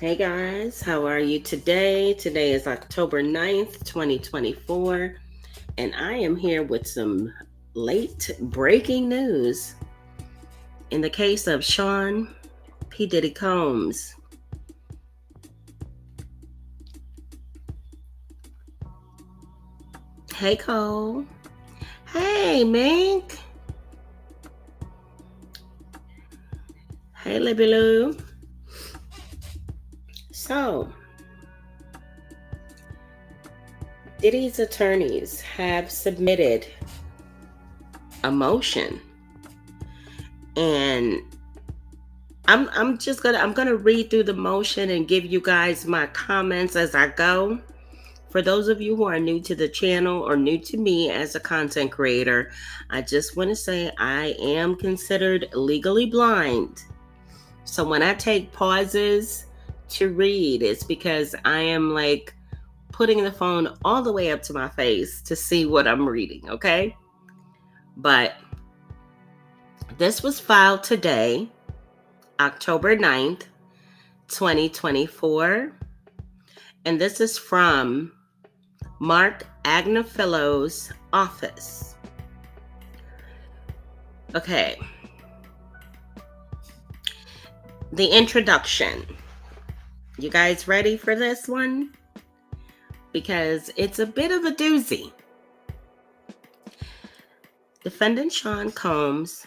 Hey guys, how are you today? Today is October 9th, 2024, and I am here with some late breaking news. In the case of Sean P. Diddy Combs. Hey Cole. Hey Mink. Hey Libby Lou. So, Diddy's attorneys have submitted a motion, and I'm gonna read through the motion and give you guys my comments as I go. For those of you who are new to the channel or new to me as a content creator, I just want to say I am considered legally blind. So when I take pauses to read, it's because I am like putting the phone all the way up to my face to see what I'm reading, okay? But this was filed today, October 9th, 2024. And this is from Mark Agnafillo's office. Okay. The introduction. You guys ready for this one? Because it's a bit of a doozy. Defendant Sean Combs.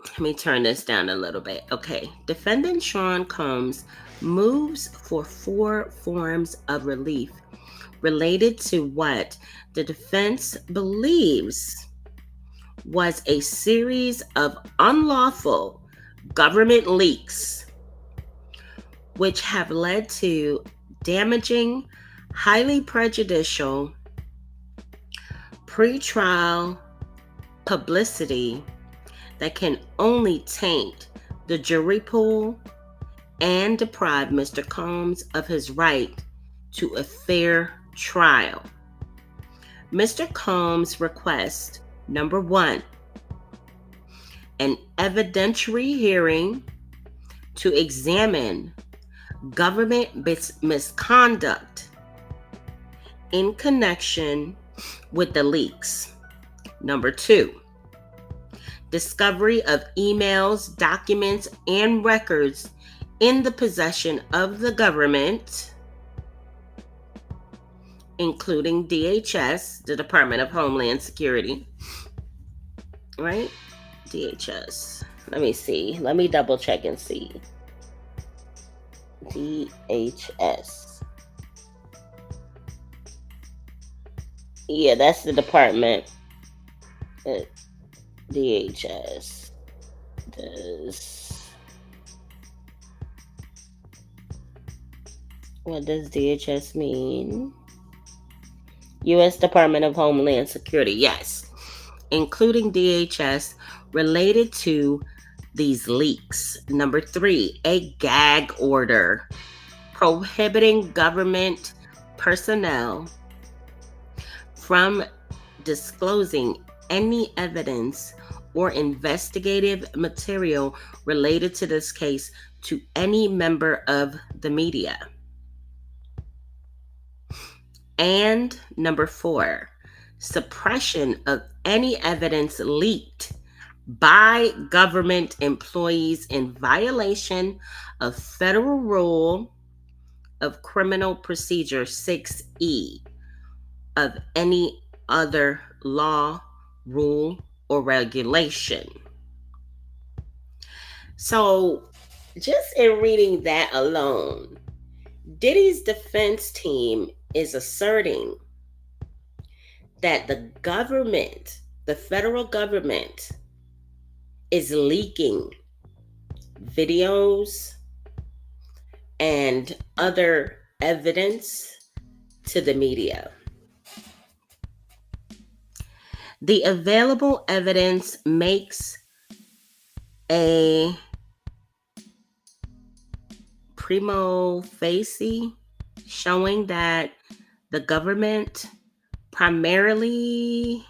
Let me turn this down a little bit. Okay. Defendant Sean Combs moves for 4 forms of relief related to what the defense believes was a series of unlawful government leaks, which have led to damaging, highly prejudicial pretrial publicity that can only taint the jury pool and deprive Mr. Combs of his right to a fair trial. Mr. Combs requests, number 1, an evidentiary hearing to examine government misconduct in connection with the leaks. Number 2, discovery of emails, documents, and records in the possession of the government, including DHS, the Department of Homeland Security, right? DHS. Let me see. Let me double check and see. DHS. Yeah, that's the department. DHS. What does DHS mean? U.S. Department of Homeland Security. Yes. Including DHS related to these leaks. Number 3, a gag order prohibiting government personnel from disclosing any evidence or investigative material related to this case to any member of the media. And number 4, suppression of any evidence leaked by government employees in violation of Federal Rule of Criminal Procedure 6E of any other law, rule, or regulation. So, just in reading that alone, Diddy's defense team is asserting that the government, the federal government, is leaking videos and other evidence to the media. The available evidence makes a prima facie showing that the government, primarily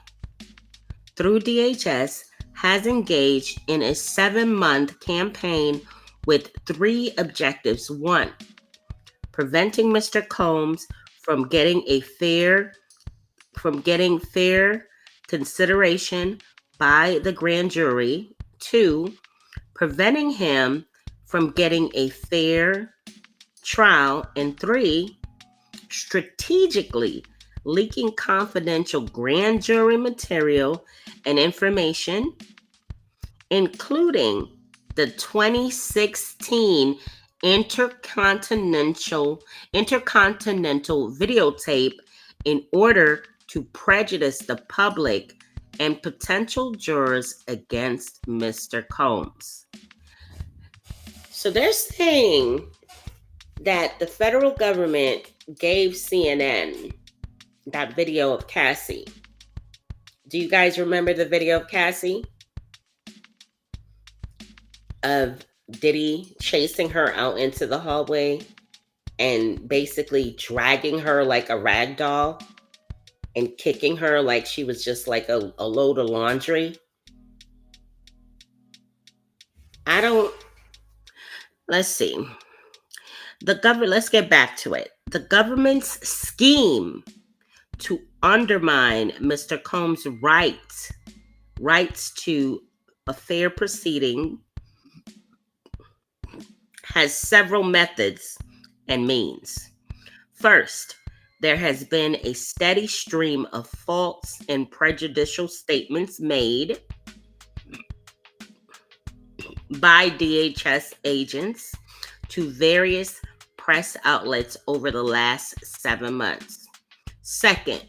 through DHS, has engaged in a 7-month campaign with three objectives. One, preventing Mr. Combs from getting fair consideration by the grand jury. Two, preventing him from getting a fair trial. And three, strategically leaking confidential grand jury material and information, including the 2016 intercontinental videotape, in order to prejudice the public and potential jurors against Mr. Combs. So they're saying that the federal government gave CNN that video of Cassie. Do you guys remember the video of Cassie? Of Diddy chasing her out into the hallway and basically dragging her like a rag doll and kicking her like she was just like a load of laundry. Let's see. Let's get back to it. The government's scheme to undermine Mr. Combs' rights to a fair proceeding has several methods and means. First, there has been a steady stream of false and prejudicial statements made by DHS agents to various press outlets over the last 7 months. Second,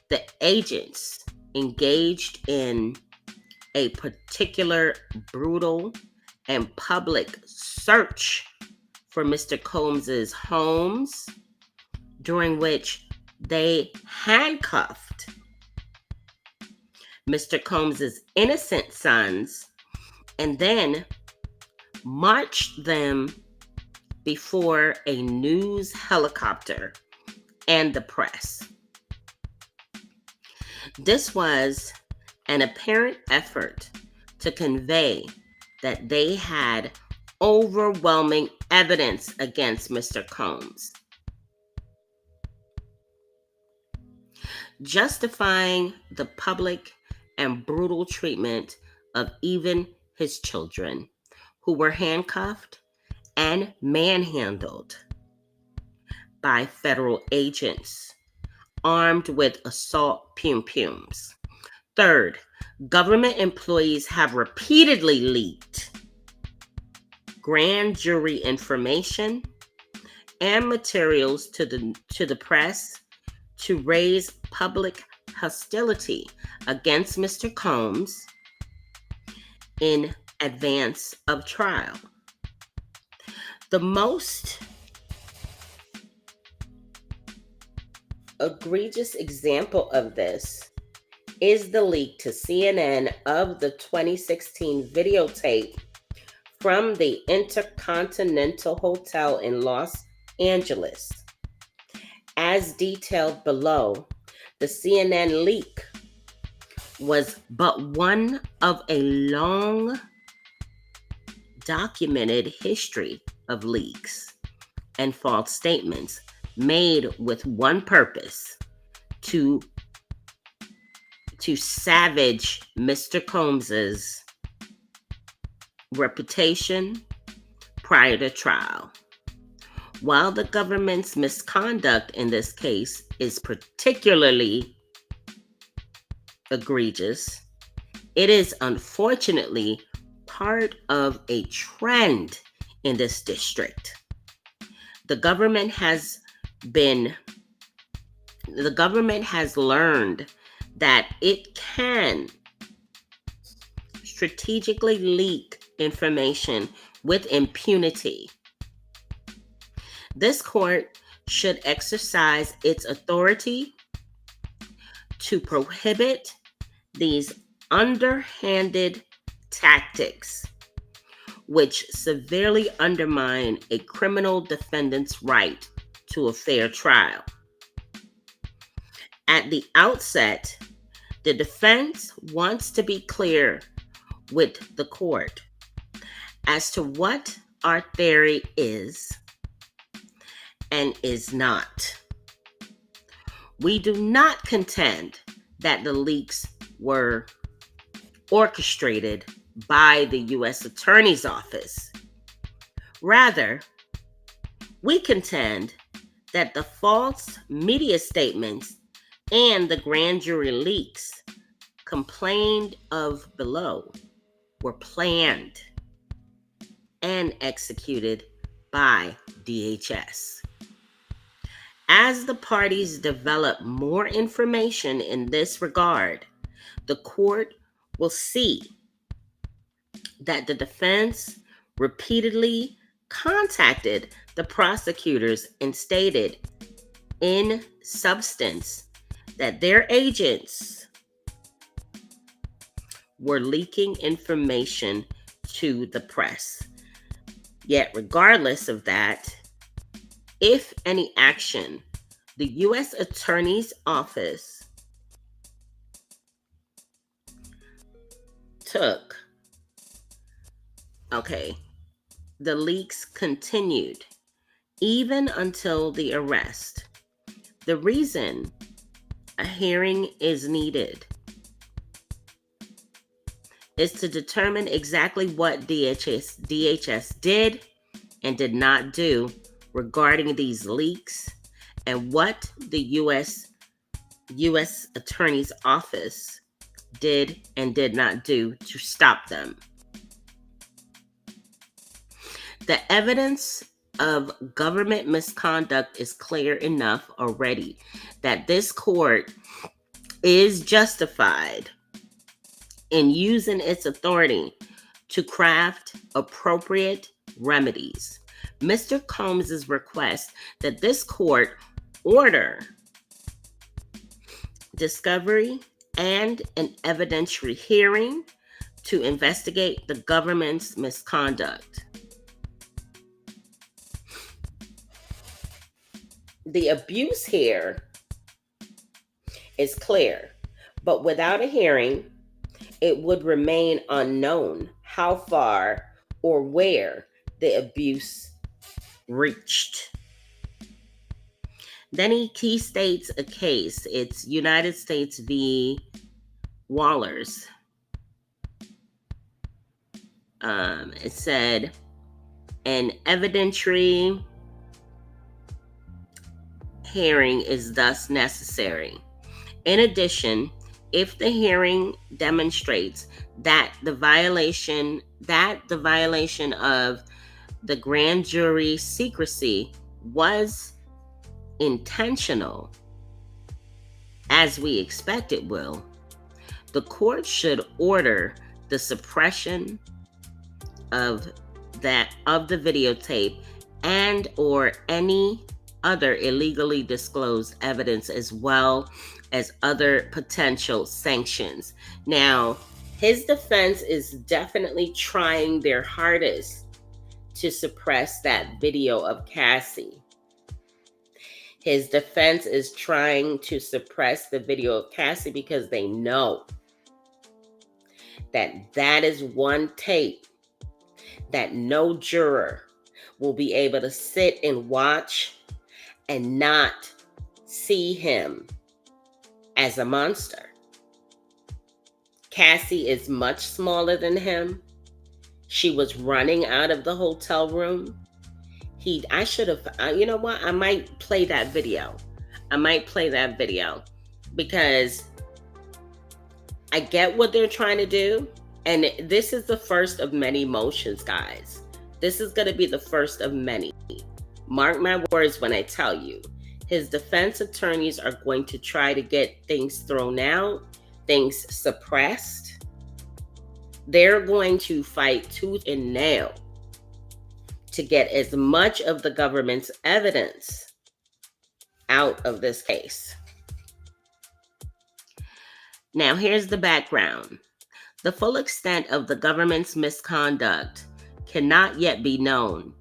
the agents engaged in a particular brutal and public search for Mr. Combs's homes, during which they handcuffed Mr. Combs's innocent sons and then marched them before a news helicopter and the press. This was an apparent effort to convey that they had overwhelming evidence against Mr. Combs, justifying the public and brutal treatment of even his children, who were handcuffed and manhandled by federal agents armed with assault pum-pums. Third, government employees have repeatedly leaked grand jury information and materials to the press to raise public hostility against Mr. Combs in advance of trial. The most egregious example of this is the leak to CNN of the 2016 videotape from the Intercontinental Hotel in Los Angeles. As detailed below, the CNN leak was but one of a long documented history of leaks and false statements made with one purpose: to savage Mr. Combs's reputation prior to trial. While the government's misconduct in this case is particularly egregious, it is unfortunately part of a trend in this district. The government has learned that it can strategically leak information with impunity. This court should exercise its authority to prohibit these underhanded tactics, which severely undermine a criminal defendant's right to a fair trial. At the outset, the defense wants to be clear with the court as to what our theory is and is not. We do not contend that the leaks were orchestrated by the U.S. Attorney's Office. Rather, we contend that the false media statements and the grand jury leaks complained of below were planned and executed by DHS. As the parties develop more information in this regard, the court will see that the defense repeatedly contacted the prosecutors and stated in substance that their agents were leaking information to the press. Yet, regardless of that, if any action the U.S. Attorney's Office took, the leaks continued even until the arrest. The reason a hearing is needed is to determine exactly what DHS did and did not do regarding these leaks and what the U.S. Attorney's Office did and did not do to stop them. The evidence of government misconduct is clear enough already that this court is justified in using its authority to craft appropriate remedies. Mr. Combs' request that this court order discovery and an evidentiary hearing to investigate the government's misconduct. The abuse here is clear, but without a hearing, it would remain unknown how far or where the abuse reached. Then he states a case. It's United States v. Wallers. It said an evidentiary hearing is thus necessary. In addition, if the hearing demonstrates that the violation of the grand jury secrecy was intentional, as we expect it will, the court should order the suppression of the videotape and or any other illegally disclosed evidence, as well as other potential sanctions. Now, his defense is definitely trying their hardest to suppress that video of Cassie. His defense is trying to suppress the video of Cassie because they know that is one tape that no juror will be able to sit and watch and not see him as a monster. Cassie is much smaller than him. She was running out of the hotel room. I should have, you know what? I might play that video. Because I get what they're trying to do. And this is the first of many motions, guys. This is going to be the first of many. Mark my words when I tell you. His defense attorneys are going to try to get things thrown out, things suppressed. They're going to fight tooth and nail to get as much of the government's evidence out of this case. Now, here's the background. The full extent of the government's misconduct cannot yet be known.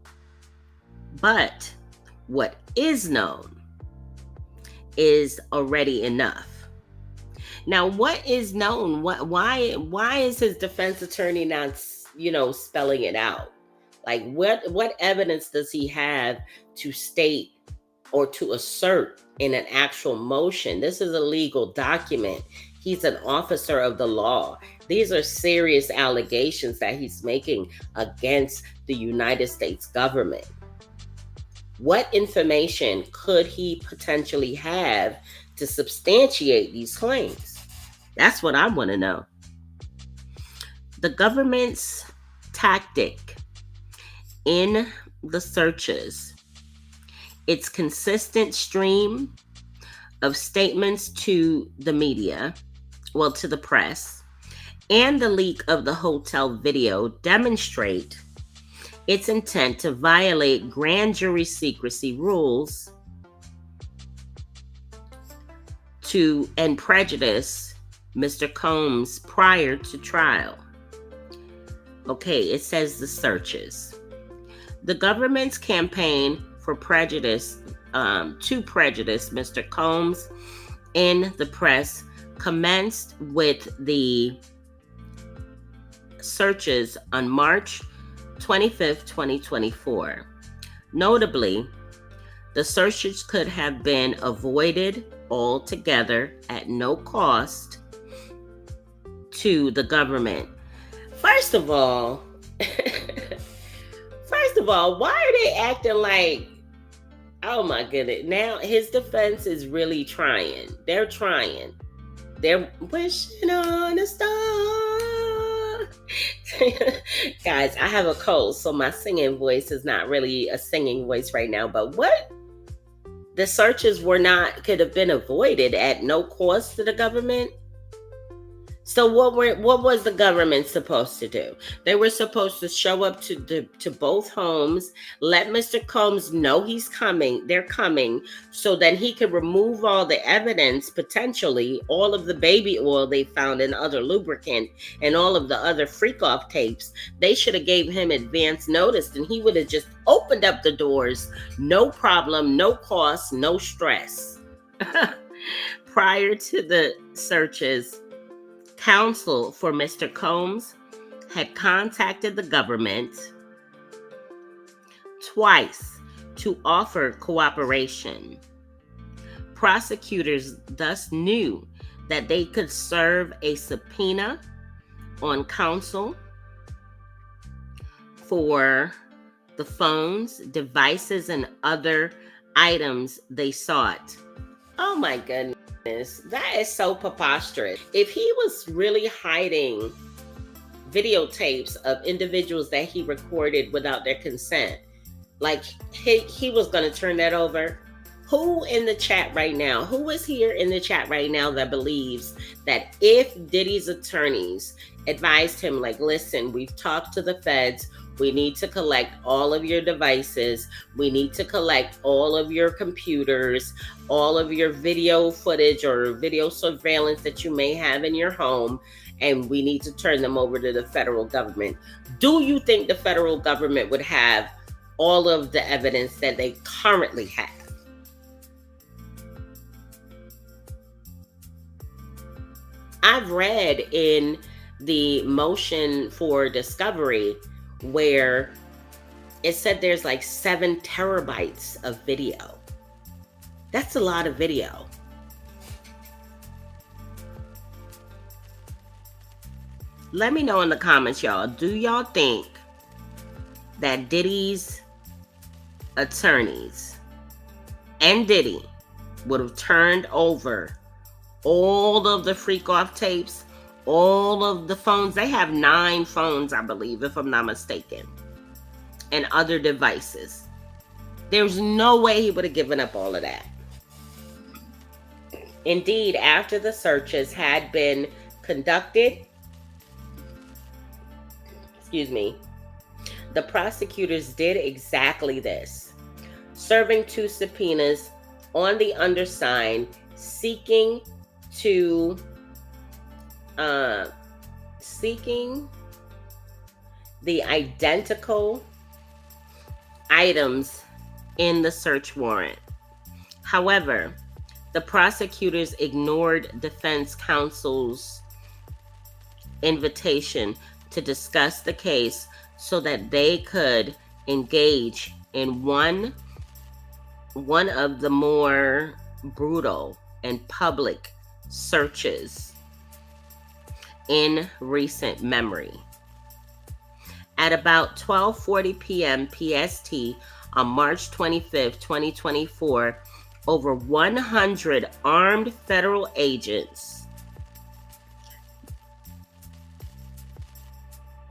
But what is known is already enough. Now, what is known? Why is his defense attorney not, spelling it out? Like, what evidence does he have to state or to assert in an actual motion? This is a legal document. He's an officer of the law. These are serious allegations that he's making against the United States government. What information could he potentially have to substantiate these claims? That's what I want to know. The government's tactic in the searches, its consistent stream of statements to the media, well, to the press, and the leak of the hotel video demonstrate its intent to violate grand jury secrecy rules and prejudice Mr. Combs prior to trial. Okay, it says the searches. The government's campaign for prejudice, to prejudice Mr. Combs in the press commenced with the searches on March 25th, 2024. Notably, the searches could have been avoided altogether at no cost to the government. First of all, why are they acting like, oh my goodness, now his defense is really trying. They're trying. They're wishing on a star. Guys, I have a cold, so my singing voice is not really a singing voice right now, but what? The searches could have been avoided at no cost to the government? So what was the government supposed to do? They were supposed to show up to both homes, let Mr. Combs know they're coming, so that he could remove all the evidence, potentially all of the baby oil they found and other lubricant and all of the other freak-off tapes. They should have gave him advance notice, and he would have just opened up the doors, no problem, no cost, no stress. Prior to the searches, counsel for Mr. Combs had contacted the government twice to offer cooperation. Prosecutors thus knew that they could serve a subpoena on counsel for the phones, devices, and other items they sought. Oh my goodness. That is so preposterous. If he was really hiding videotapes of individuals that he recorded without their consent, like he was going to turn that over. Who in the chat right now, who is here in the chat right now that believes that if Diddy's attorneys advised him, like, listen, we've talked to the feds, we need to collect all of your devices, we need to collect all of your computers, all of your video footage or video surveillance that you may have in your home, and we need to turn them over to the federal government. Do you think the federal government would have all of the evidence that they currently have? I've read in the motion for discovery where it said there's like 7 terabytes of video. That's a lot of video. Let me know in the comments, y'all. Do y'all think that Diddy's attorneys and Diddy would have turned over all of the freak-off tapes, all of the phones? They have 9 phones, I believe, if I'm not mistaken, and other devices. There's no way he would have given up all of that. Indeed, after the searches had been conducted, the prosecutors did exactly this, serving 2 subpoenas on the undersigned, seeking the identical items in the search warrant. However, the prosecutors ignored defense counsel's invitation to discuss the case so that they could engage in one of the more brutal and public searches in recent memory. At about 12:40 p.m. PST on March 25th, 2024, over 100 armed federal agents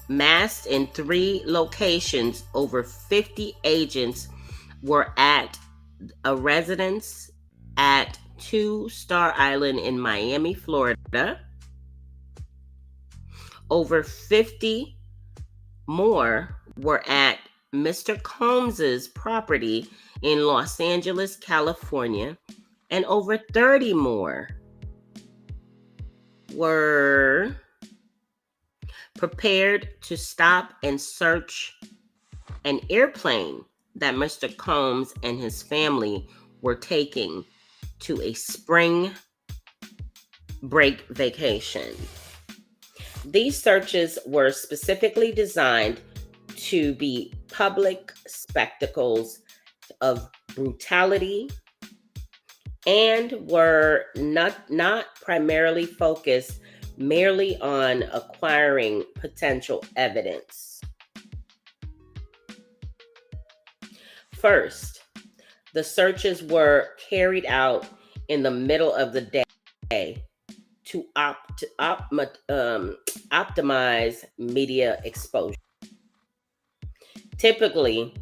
massed in 3 locations. Over 50 agents were at a residence at 2 Star Island in Miami, Florida. Over 50 more were at Mr. Combs's property in Los Angeles, California, and over 30 more were prepared to stop and search an airplane that Mr. Combs and his family were taking to a spring break vacation. These searches were specifically designed to be public spectacles of brutality and were not primarily focused merely on acquiring potential evidence. First, the searches were carried out in the middle of the day to optimize media exposure. Typically,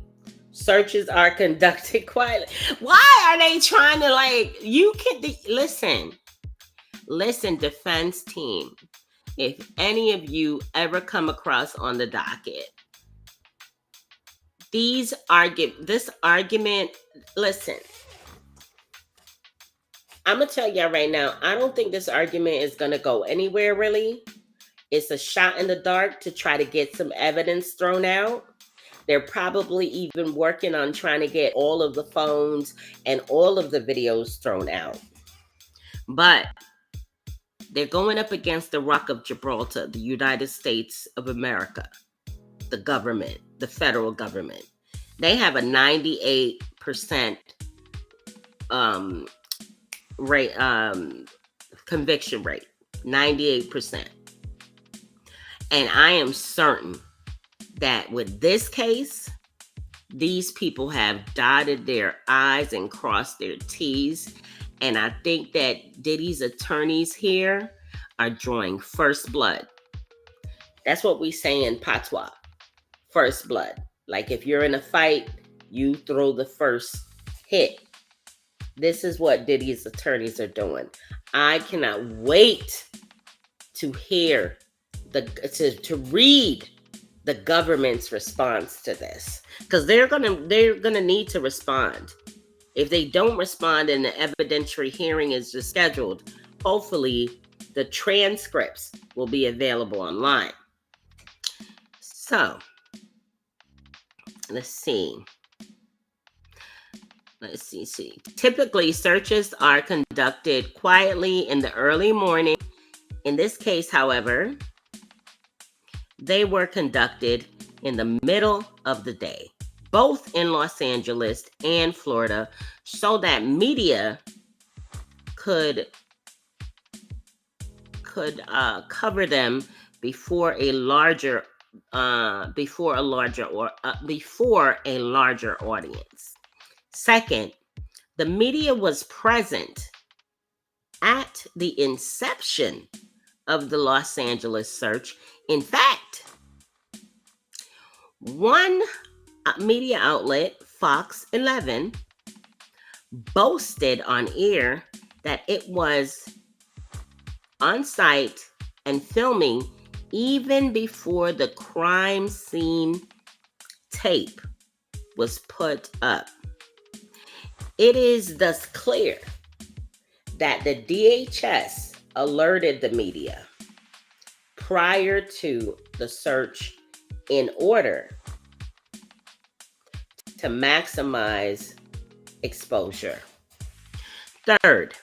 searches are conducted quietly. Why are they trying to listen, defense team. If any of you ever come across on the docket, this argument, listen, I'm going to tell y'all right now, I don't think this argument is going to go anywhere really. It's a shot in the dark to try to get some evidence thrown out. They're probably even working on trying to get all of the phones and all of the videos thrown out. But they're going up against the Rock of Gibraltar, the United States of America, the government, the federal government. They have a 98% conviction rate, 98%. And I am certain that with this case, these people have dotted their I's and crossed their T's. And I think that Diddy's attorneys here are drawing first blood. That's what we say in patois, first blood. Like if you're in a fight, you throw the first hit. This is what Diddy's attorneys are doing. I cannot wait to hear to read the government's response to this, because they're gonna need to respond. If they don't respond and the evidentiary hearing is just scheduled, hopefully the transcripts will be available online. So let's see. Typically, searches are conducted quietly in the early morning. In this case, however, they were conducted in the middle of the day, both in Los Angeles and Florida, so that media could cover them before a larger audience. Second, the media was present at the inception of the Los Angeles search. In fact, one media outlet, Fox 11, boasted on air that it was on site and filming even before the crime scene tape was put up. It is thus clear that the DHS alerted the media prior to the search in order to maximize exposure. Third,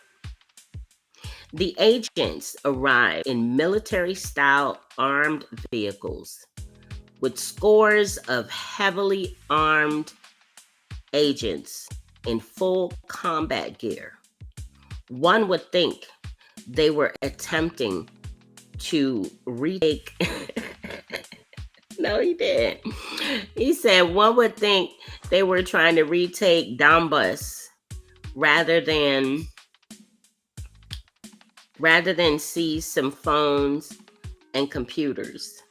the agents arrived in military-style armed vehicles with scores of heavily armed agents in full combat gear. One would think they were attempting to retake. No, he didn't. He said one would think they were trying to retake Donbas rather than seize some phones and computers.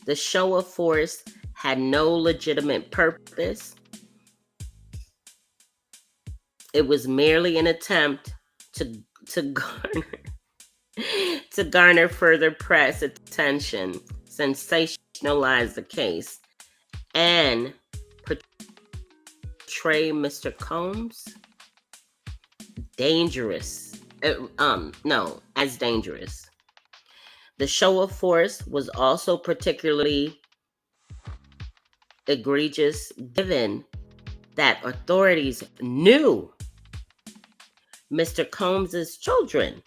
The show of force had no legitimate purpose. It was merely an attempt to garner further press attention, sensationalize the case, and portray Mr. Combs as dangerous. The show of force was also particularly egregious given that authorities knew Mr. Combs's children,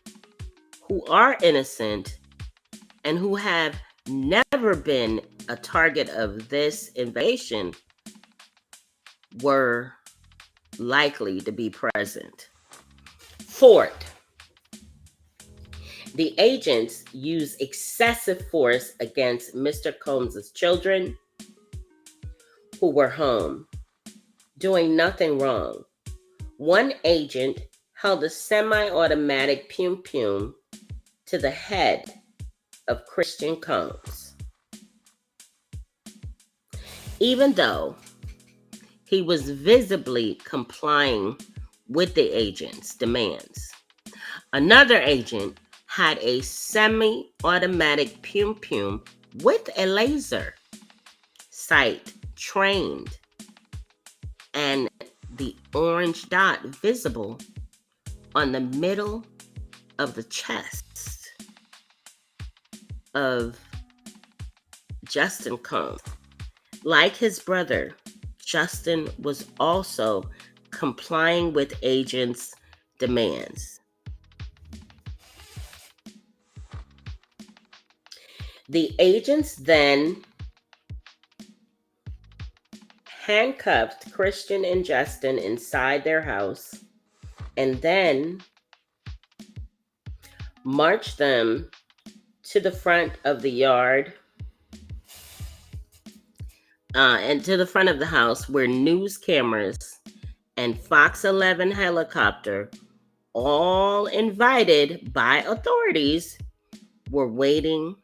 who are innocent and who have never been a target of this invasion, were likely to be present. Fourth, the agents used excessive force against Mr. Combs's children, who were home, doing nothing wrong. One agent held a semi-automatic pum-pum to the head of Christian Combs, even though he was visibly complying with the agent's demands. Another agent had a semi-automatic pum-pum with a laser sight trained and the orange dot visible on the middle of the chest of Justin Combs. Like his brother, Justin was also complying with agents' demands. The agents then handcuffed Christian and Justin inside their house and then marched them to the front of the yard and to the front of the house where news cameras and Fox 11 helicopter, all invited by authorities, were waiting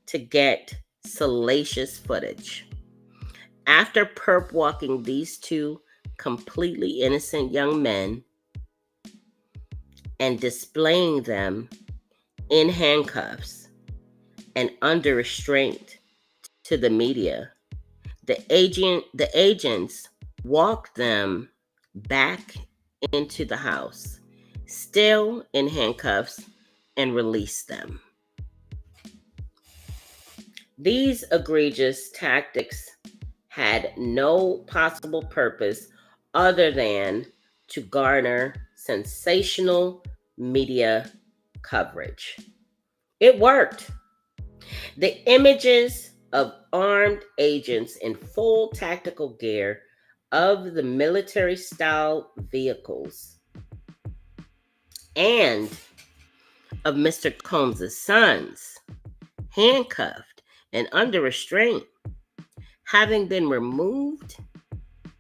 to get salacious footage. After perp walking these two completely innocent young men and displaying them in handcuffs and under restraint to the media, the agents walked them back into the house, still in handcuffs, and released them. These egregious tactics had no possible purpose other than to garner sensational media coverage. It worked. The images of armed agents in full tactical gear of the military-style vehicles and of Mr. Combs' sons, handcuffed and under restraint, having been removed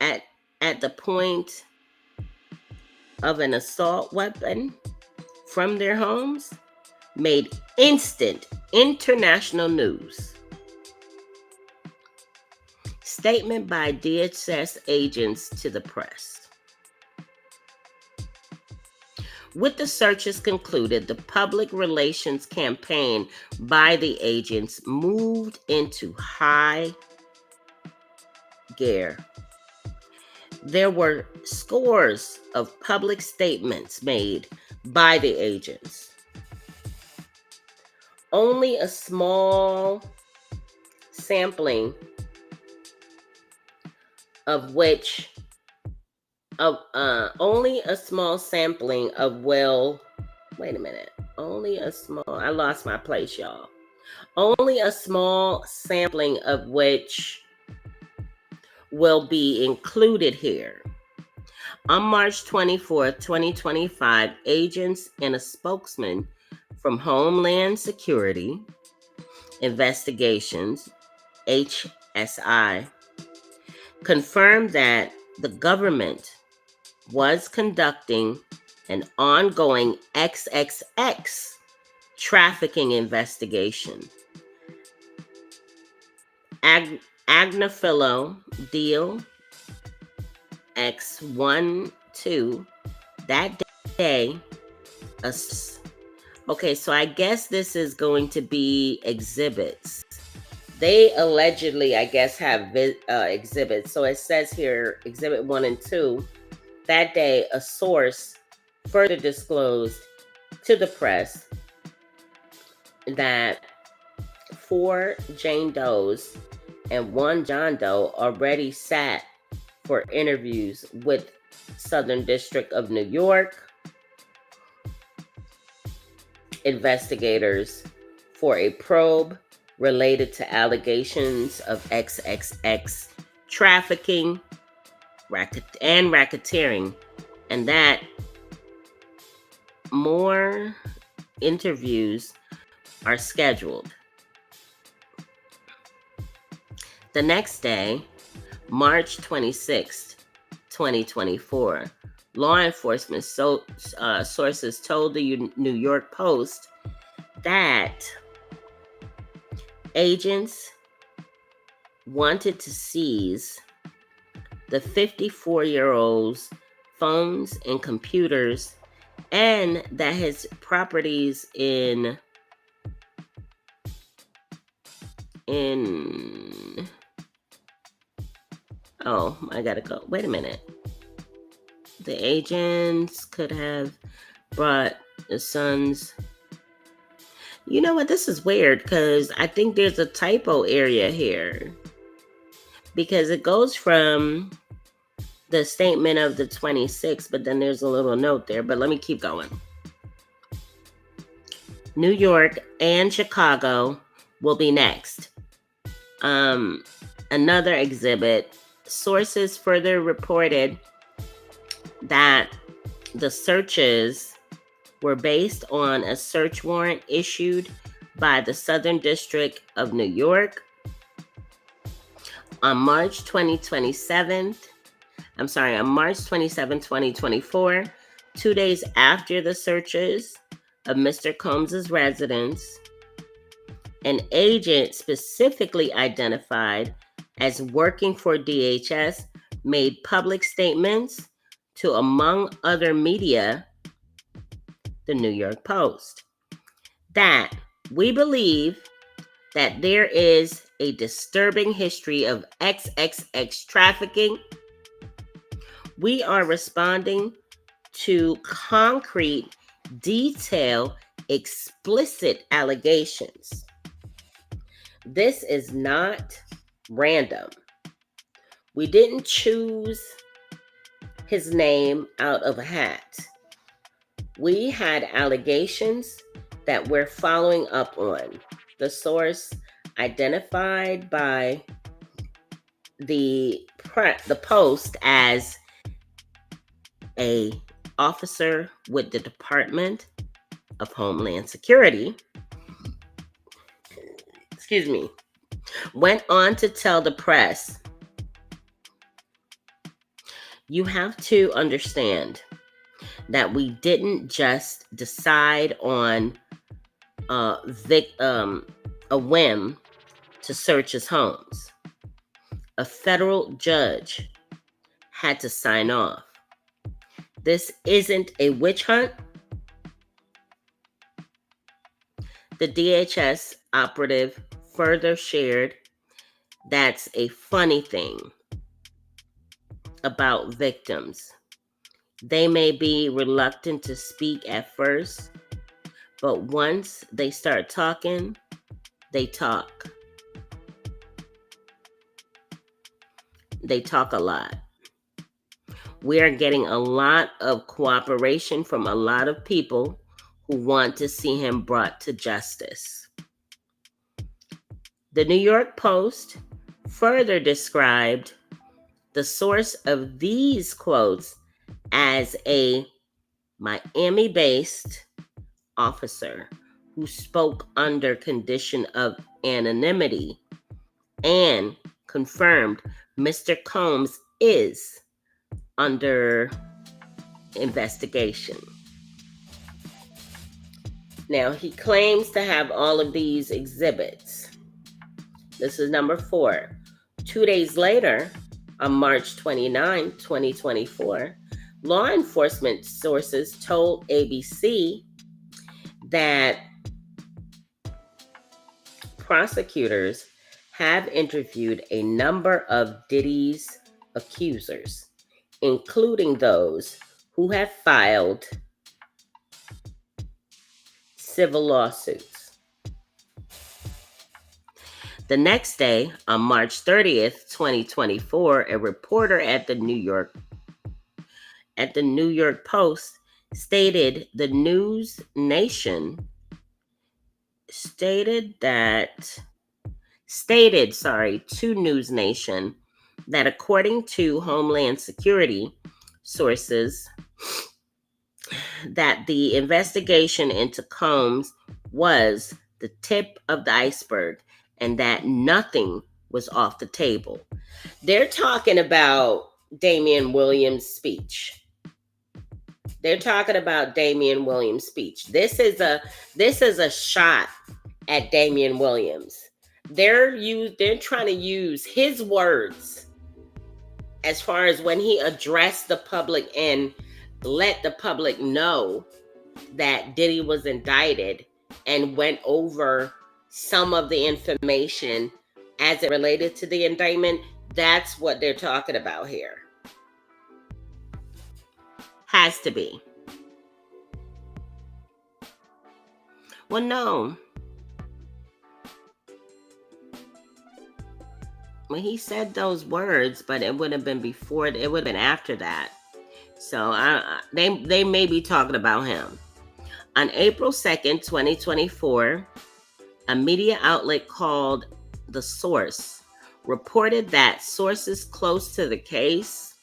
at the point of an assault weapon from their homes, made instant international news. Statement by DHS agents to the press. With the searches concluded, the public relations campaign by the agents moved into high gear. There were scores of public statements made by the agents, only a small sampling of which only a small sampling of I lost my place, y'all. only a small sampling of which will be included here. On March 24th, 2025, agents and a spokesman from Homeland Security Investigations, HSI, confirmed that the government was conducting an ongoing XXX trafficking investigation. Agnaphilo deal X12 that day. Okay, so I guess this is going to be exhibits. They allegedly, I guess, have exhibits. So it says here, Exhibit 1 and 2. That day, a source further disclosed to the press that 4 Jane Does and 1 John Doe already sat for interviews with Southern District of New York investigators for a probe related to allegations of XXX trafficking and racketeering, and that more interviews are scheduled. The next day, March 26th, 2024, law enforcement sources told the New York Post that agents wanted to seize the 54-year-old's phones and computers, and that his properties in oh, I gotta go. Wait a minute. The agents could have brought the son's. You know what? This is weird because I think there's a typo area here. Because it goes from the statement of the 26th, but then there's a little note there. But let me keep going. New York and Chicago will be next. Another exhibit. Sources further reported that the searches were based on a search warrant issued by the Southern District of New York on March 27, 2024, 2 days after the searches of Mr. Combs's residence. An agent specifically identified as working for DHS made public statements to, among other media, the New York Post, that we believe that there is a disturbing history of XXX trafficking. We are responding to concrete, detailed, explicit allegations. This is not random. We didn't choose his name out of a hat. We had allegations that we're following up on. The source identified by the Post as a officer with the Department of Homeland Security, went on to tell the press, you have to understand that we didn't just decide on a whim to search his homes. A federal judge had to sign off. This isn't a witch hunt. The DHS operative further shared, that's a funny thing about victims. They may be reluctant to speak at first, but once they start talking, they talk. They talk a lot. We are getting a lot of cooperation from a lot of people who want to see him brought to justice. The New York Post further described the source of these quotes as a Miami-based officer who spoke under condition of anonymity and confirmed Mr. Combs is under investigation. Now, he claims to have all of these exhibits. This is number 4. 2 days later, on March 29, 2024, law enforcement sources told ABC that prosecutors have interviewed a number of Diddy's accusers, including those who have filed civil lawsuits. The next day, on March 30th, 2024, a reporter at the New York Post stated to News Nation that according to Homeland Security sources, that the investigation into Combs was the tip of the iceberg and that nothing was off the table. They're talking about Damian Williams' speech. This is a shot at Damian Williams. They're trying to use his words as far as when he addressed the public and let the public know that Diddy was indicted and went over some of the information as it related to the indictment. That's what they're talking about here. Has to be. Well, no. When he said those words, but it would have been before, it would have been after that. So they may be talking about him. On April 2nd, 2024, a media outlet called The Source reported that sources close to the case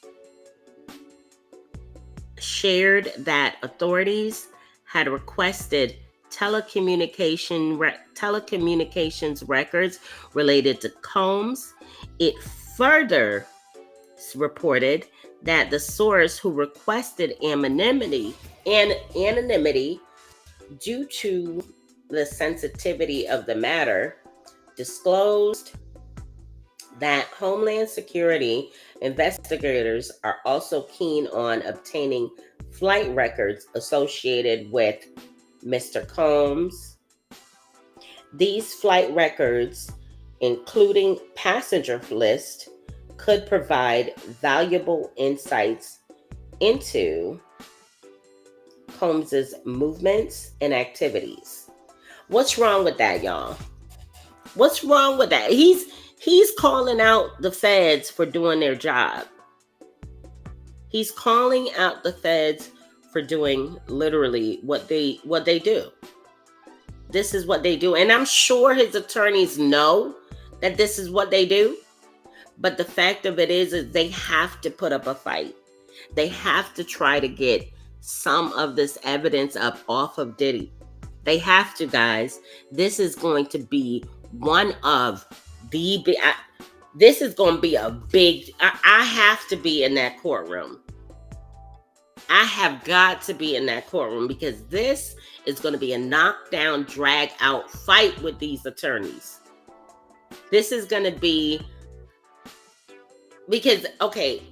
shared that authorities had requested telecommunications records related to Combs. It further reported that the source who requested anonymity due to the sensitivity of the matter disclosed that Homeland Security investigators are also keen on obtaining flight records associated with Mr. Combs. These flight records, including passenger list, could provide valuable insights into Combs's movements and activities. What's wrong with that, y'all? What's wrong with that? He's calling out the feds for doing their job. He's calling out the feds for doing literally what they do. This is what they do. And I'm sure his attorneys know that this is what they do. But the fact of it is they have to put up a fight. They have to try to get some of this evidence up off of Diddy. They have to, guys. This is going to be one of the big... This is going to be a big... I have to be in that courtroom. I have got to be in that courtroom because this is going to be a knockdown, drag out fight with these attorneys. This is going to be... Because, okay,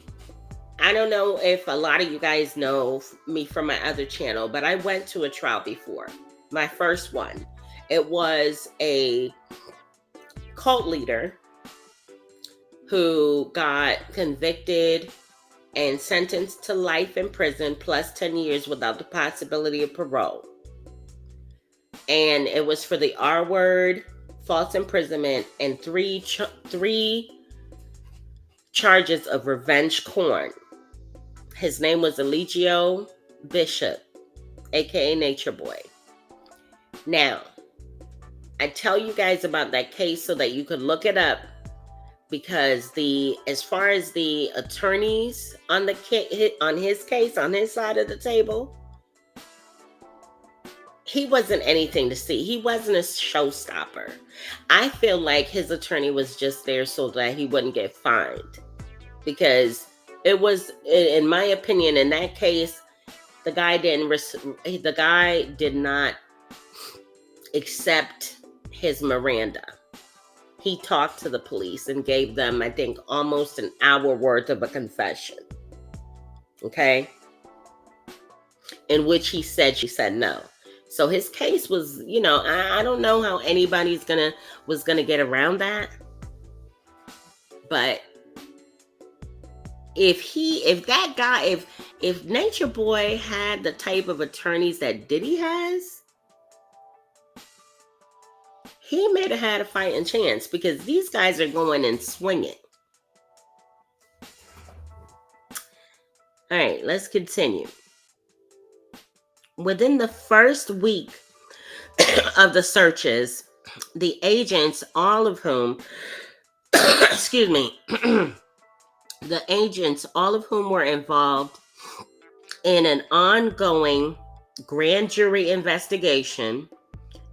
I don't know if a lot of you guys know me from my other channel, but I went to a trial before. My first one. It was a cult leader who got convicted and sentenced to life in prison plus 10 years without the possibility of parole. And it was for the R word, false imprisonment, and three charges of revenge porn. His name was Eligio Bishop, aka Nature Boy. Now, I tell you guys about that case so that you could look it up, because as far as the attorneys on his case, on his side of the table, he wasn't anything to see. He wasn't a showstopper. I feel like his attorney was just there so that he wouldn't get fined, because it was, in my opinion, in that case, the guy did not accept his Miranda. He talked to the police and gave them, I think, almost an hour worth of a confession. Okay? In which she said no. So his case was, I don't know how anybody's was gonna get around that. But if Nature Boy had the type of attorneys that Diddy has, he may have had a fighting chance, because these guys are going and swinging. All right, let's continue. Within the first week of the searches, the agents, all of whom, excuse me, the agents, all of whom were involved in an ongoing grand jury investigation,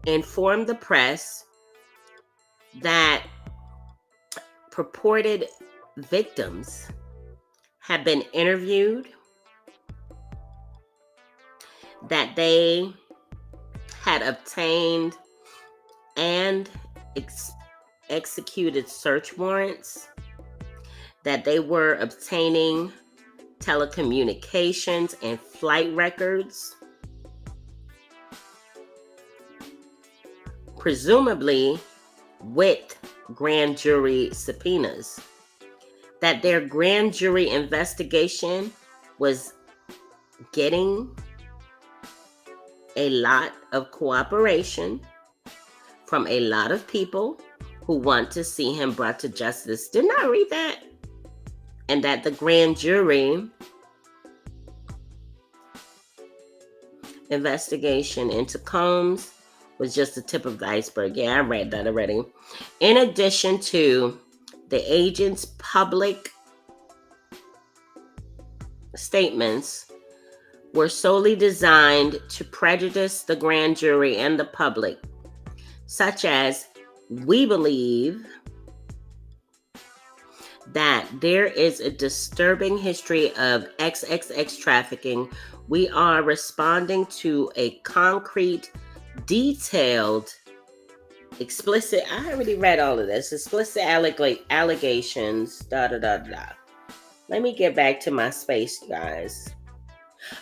informed the press that purported victims had been interviewed, that they had obtained and executed search warrants, that they were obtaining telecommunications and flight records, presumably with grand jury subpoenas, that their grand jury investigation was getting a lot of cooperation from a lot of people who want to see him brought to justice. Didn't I read that? And that the grand jury investigation into Combs was just the tip of the iceberg. Yeah, I read that already. In addition to the agent's public statements were solely designed to prejudice the grand jury and the public, such as, we believe that there is a disturbing history of XXX trafficking. We are responding to a concrete, detailed, explicit, I already read all of this, explicit allegations, Let me get back to my space, guys.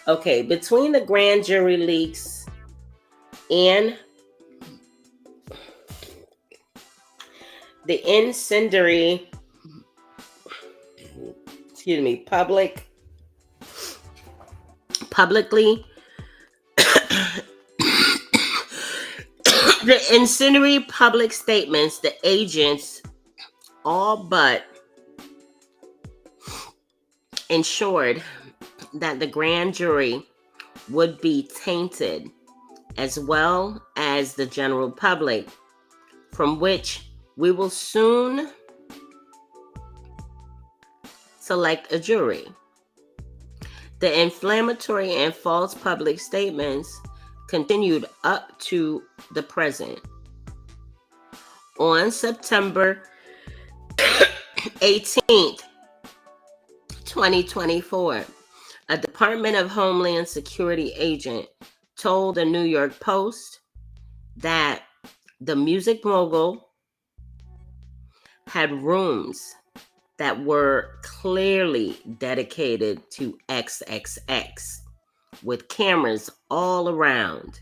Okay, between the grand jury leaks and the incendiary, publicly, the incendiary public statements, the agents all but ensured that the grand jury would be tainted, as well as the general public, from which we will soon select a jury. The inflammatory and false public statements continued up to the present. On September 18th, 2024, a Department of Homeland Security agent told the New York Post that the music mogul had rooms that were clearly dedicated to XXX, with cameras all around.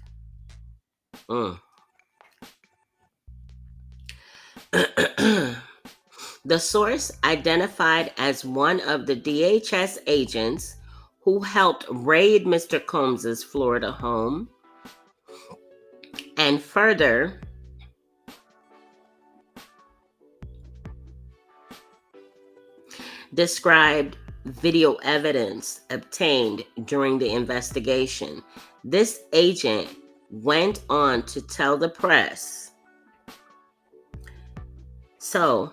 The source, identified as one of the DHS agents who helped raid Mr. Combs' Florida home, and further described video evidence obtained during the investigation. This agent went on to tell the press So,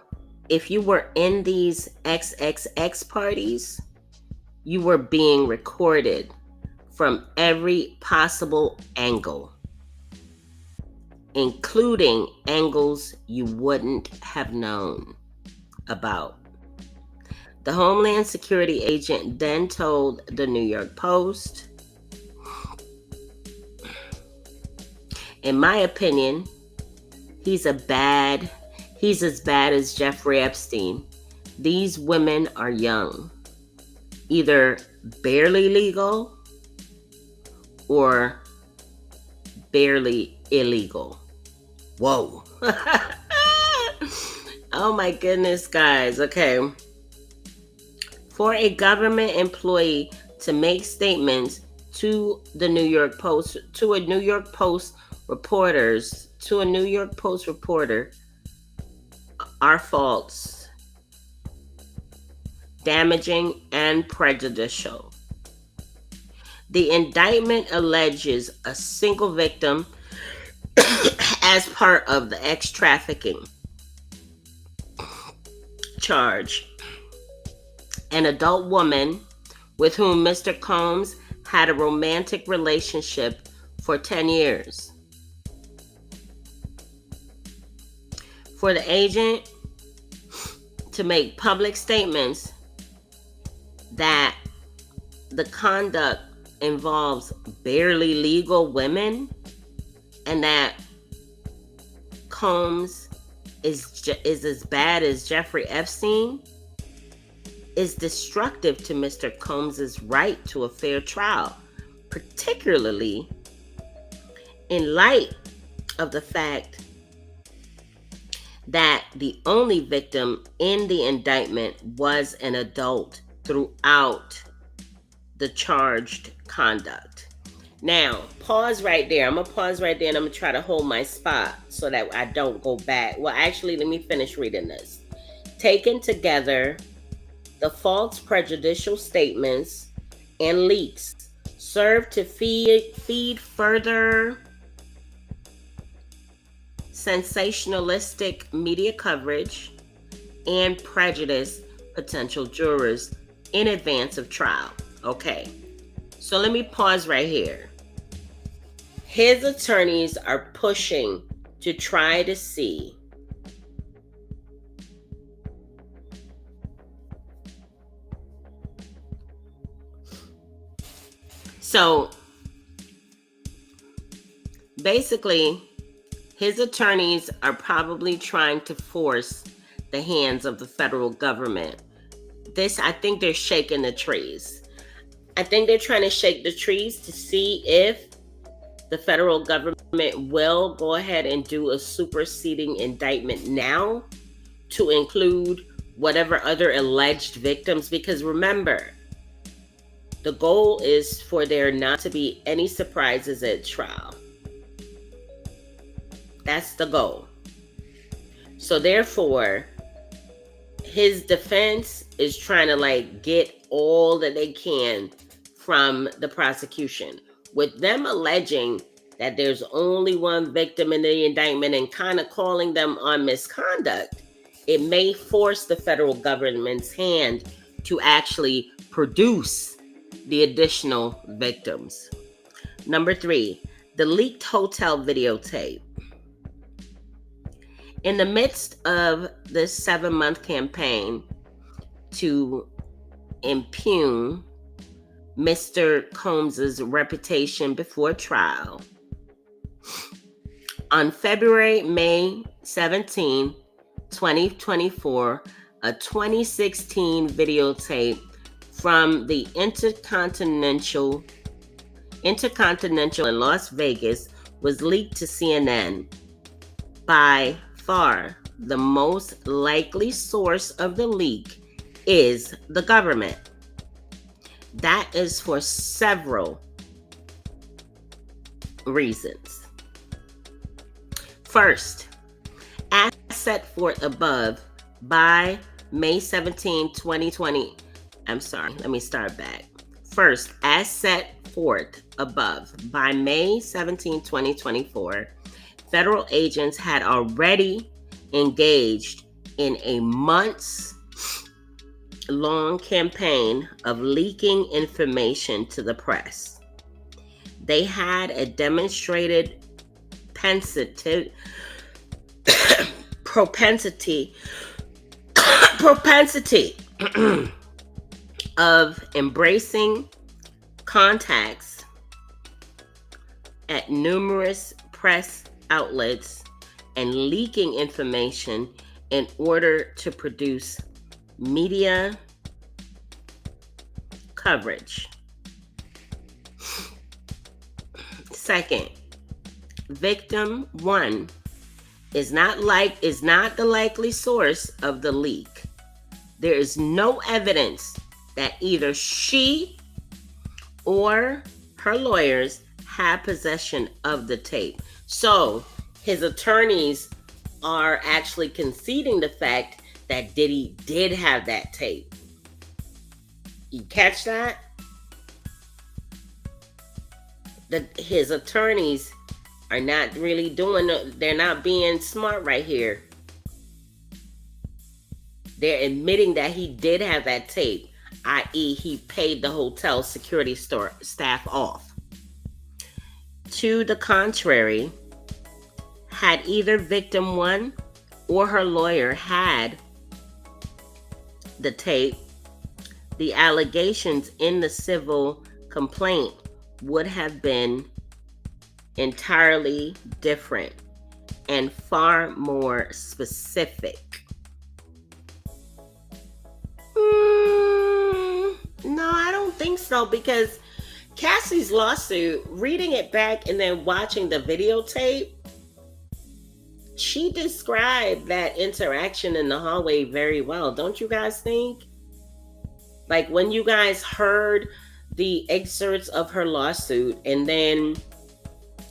if you were in these XXX parties, you were being recorded from every possible angle, including angles you wouldn't have known about. The Homeland Security agent then told the New York Post, in my opinion, he's as bad as Jeffrey Epstein. These women are young, either barely legal or barely illegal. Whoa. Oh my goodness, guys. Okay. For a government employee to make statements to the New York Post, to a New York Post reporter, are false, damaging, and prejudicial. The indictment alleges a single victim as part of the ex-trafficking charge. An adult woman with whom Mr. Combs had a romantic relationship for 10 years. For the agent to make public statements that the conduct involves barely legal women and that Combs is as bad as Jeffrey Epstein is destructive to Mr. Combs's right to a fair trial, particularly in light of the fact that the only victim in the indictment was an adult throughout the charged conduct. Now, pause right there. I'm going to pause right there and I'm going to try to hold my spot so that I don't go back. Well, actually, let me finish reading this. Taken together, the false prejudicial statements and leaks serve to feed further sensationalistic media coverage and prejudice potential jurors in advance of trial. Okay, so let me pause right here. His attorneys are pushing to try to see so basically his attorneys are probably trying to force the hands of the federal government. I think they're shaking the trees. I think they're trying to shake the trees to see if the federal government will go ahead and do a superseding indictment now to include whatever other alleged victims. Because remember, the goal is for there not to be any surprises at trial. That's the goal. So therefore, his defense is trying to get all that they can from the prosecution. With them alleging that there's only one victim in the indictment and kind of calling them on misconduct, it may force the federal government's hand to actually produce the additional victims. Number 3, the leaked hotel videotape. In the midst of this 7-month campaign to impugn Mr. Combs's reputation before trial, on May 17, 2024, a 2016 videotape from the Intercontinental in Las Vegas was leaked to CNN. By far, the most likely source of the leak is the government. That is for several reasons. First, as set forth above by May 17, 2020. I'm sorry, let me start back. First, as set forth above by May 17, 2024, federal agents had already engaged in a months-long campaign of leaking information to the press. They had a demonstrated propensity of embracing contacts at numerous press outlets and leaking information in order to produce media coverage. Second, victim 1 is not the likely source of the leak. There is no evidence that either she or her lawyers had possession of the tape. So his attorneys are actually conceding the fact that Diddy did have that tape. You catch that? His attorneys are not really they're not being smart right here. They're admitting that he did have that tape, i.e. he paid the hotel security staff off. To the contrary, had either victim 1 or her lawyer had the tape, the allegations in the civil complaint would have been entirely different and far more specific. No, I don't think so, because Cassie's lawsuit, reading it back and then watching the videotape, she described that interaction in the hallway very well. Don't you guys think? Like, when you guys heard the excerpts of her lawsuit and then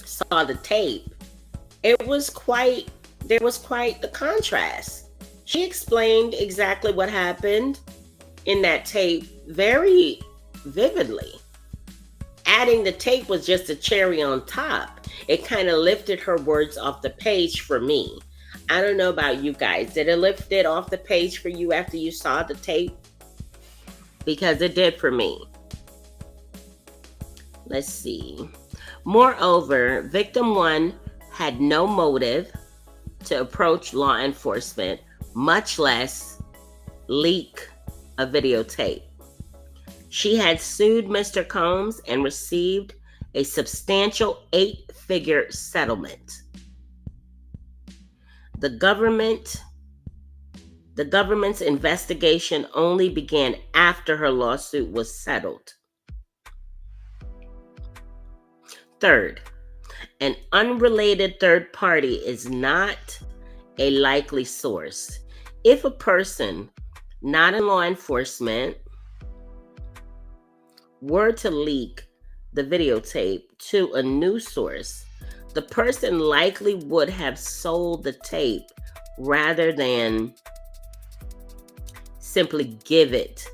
saw the tape, there was quite the contrast. She explained exactly what happened in that tape very vividly. Adding the tape was just a cherry on top. It kind of lifted her words off the page for me. I don't know about you guys. Did it lift it off the page for you after you saw the tape? Because it did for me. Let's see. Moreover, victim 1 had no motive to approach law enforcement, much less leak a videotape. She had sued Mr. Combs and received a substantial 8-figure settlement. The government's investigation only began after her lawsuit was settled. Third, an unrelated third party is not a likely source. If a person not in law enforcement were to leak the videotape to a news source, the person likely would have sold the tape rather than simply give it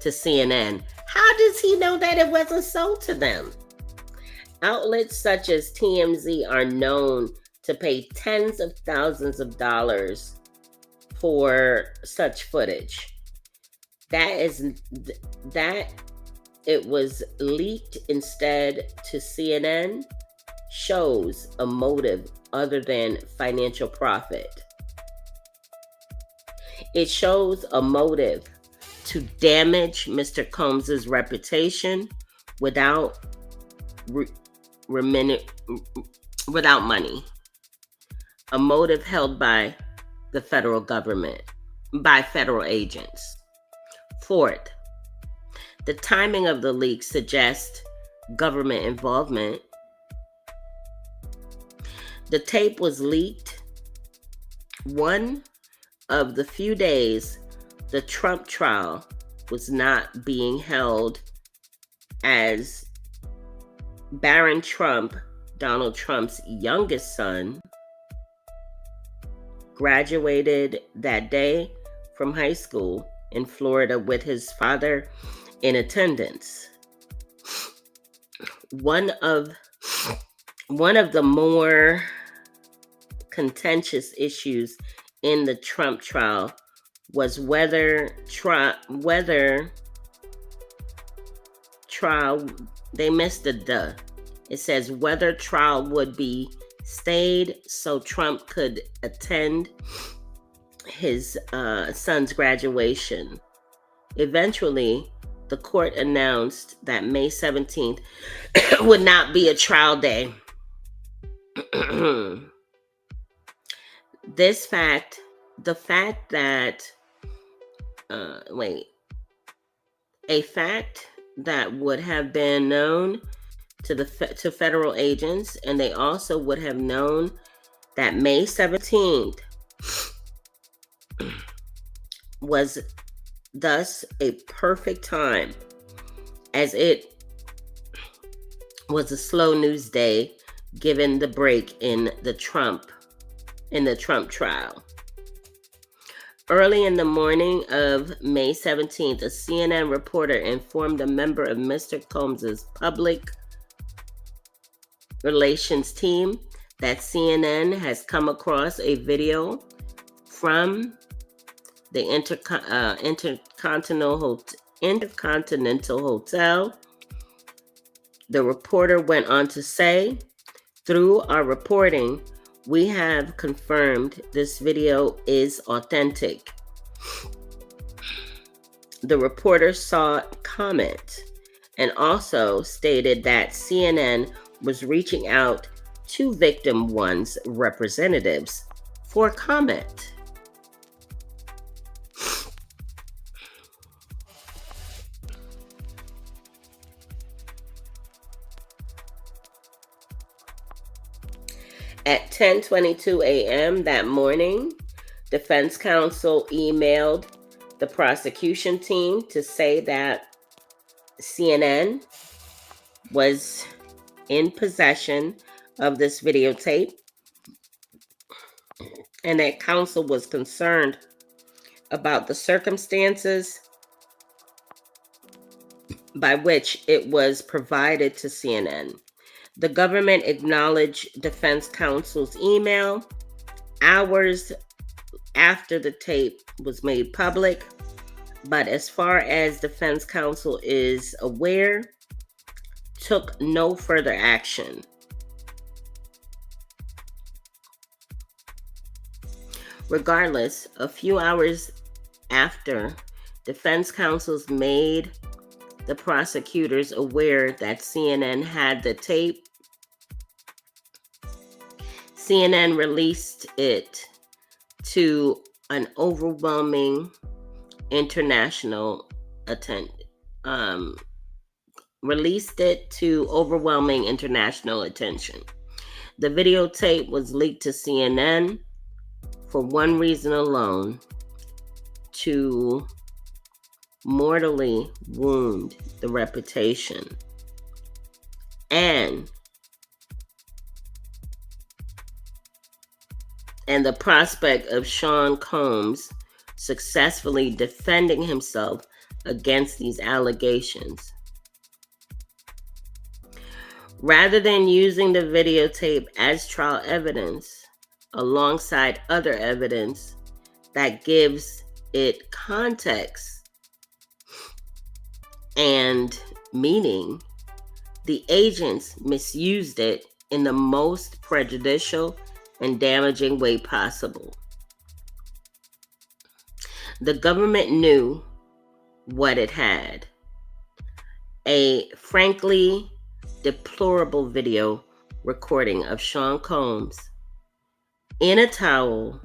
to CNN. How does he know that it wasn't sold to them? Outlets such as TMZ are known to pay tens of thousands of dollars for such footage. That it was leaked instead to CNN shows a motive other than financial profit. It shows a motive to damage Mr. Combs's reputation without money. A motive held by the federal government, by federal agents. Fourth, the timing of the leak suggests government involvement. The tape was leaked one of the few days the Trump trial was not being held, as Barron Trump, Donald Trump's youngest son, graduated that day from high school in Florida with his father in attendance. One of the more contentious issues in the Trump trial was whether trial, they missed the duh. It says whether trial would be stayed so Trump could attend his son's graduation. Eventually, the court announced that May 17th would not be a trial day. The fact that, a fact that would have been known to federal agents, and they also would have known that May 17th was thus a perfect time, as it was a slow news day given the break in the Trump trial. Early in the morning of May 17th, a CNN reporter informed a member of Mr. Combs' public relations team that CNN has come across a video from the Intercontinental Hotel. The reporter went on to say, "Through our reporting, we have confirmed this video is authentic." The reporter saw comment and also stated that CNN was reaching out to victim one's representatives for comment. At 10:22 a.m. that morning, defense counsel emailed the prosecution team to say that CNN was in possession of this videotape and that counsel was concerned about the circumstances by which it was provided to CNN. The government acknowledged defense counsel's email hours after the tape was made public, but as far as defense counsel is aware, took no further action. Regardless, a few hours after defense counsels made the prosecutors aware that CNN had the tape, CNN released it to overwhelming international attention. The videotape was leaked to CNN for one reason alone: to mortally wound the reputation and the prospect of Sean Combs successfully defending himself against these allegations. Rather than using the videotape as trial evidence alongside other evidence that gives it context and meaning, the agents misused it in the most prejudicial and damaging way possible. The government knew what it had: a frankly deplorable video recording of Sean Combs in a towel,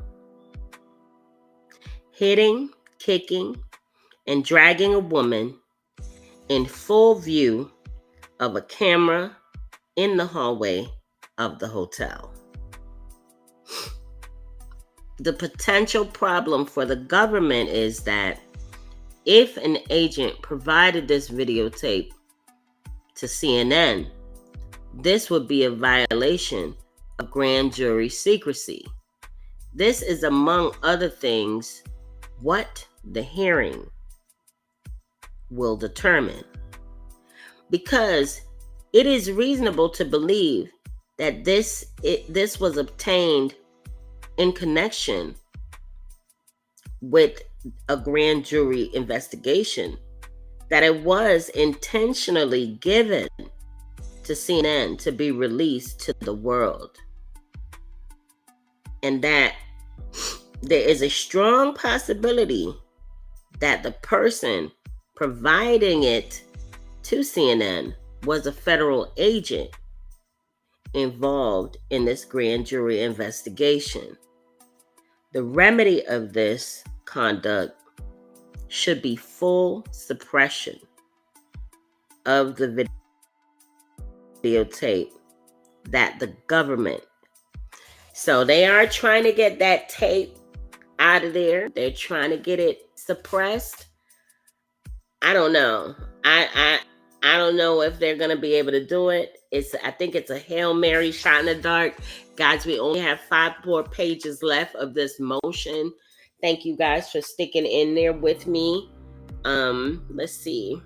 hitting, kicking, and dragging a woman in full view of a camera in the hallway of the hotel. The potential problem for the government is that if an agent provided this videotape to CNN, this would be a violation of grand jury secrecy. This is, among other things, what the hearing will determine, because it is reasonable to believe that this was obtained in connection with a grand jury investigation, that it was intentionally given to CNN to be released to the world, and that there is a strong possibility that the person providing it to CNN was a federal agent involved in this grand jury investigation. The remedy of this conduct should be full suppression of the videotape that the government. So they are trying to get that tape out of there. They're trying to get it suppressed. I don't know. I don't know if they're gonna be able to do it. I think it's a Hail Mary shot in the dark. Guys, we only have 5 more pages left of this motion. Thank you guys for sticking in there with me. Let's see.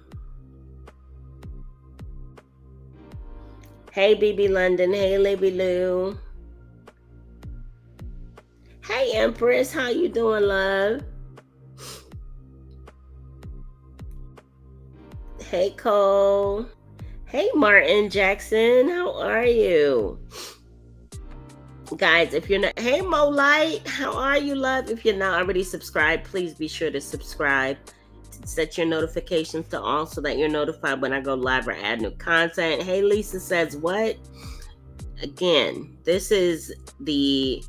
Hey BB London, hey Libby Lou. Hey Empress, how you doing, love? Hey Cole. Hey Martin Jackson, how are you? Guys, if you're not, hey Mo Light, how are you, love? If you're not already subscribed, please be sure to subscribe. Set your notifications to all so that you're notified when I go live or add new content. Hey Lisa says what? Again, this is the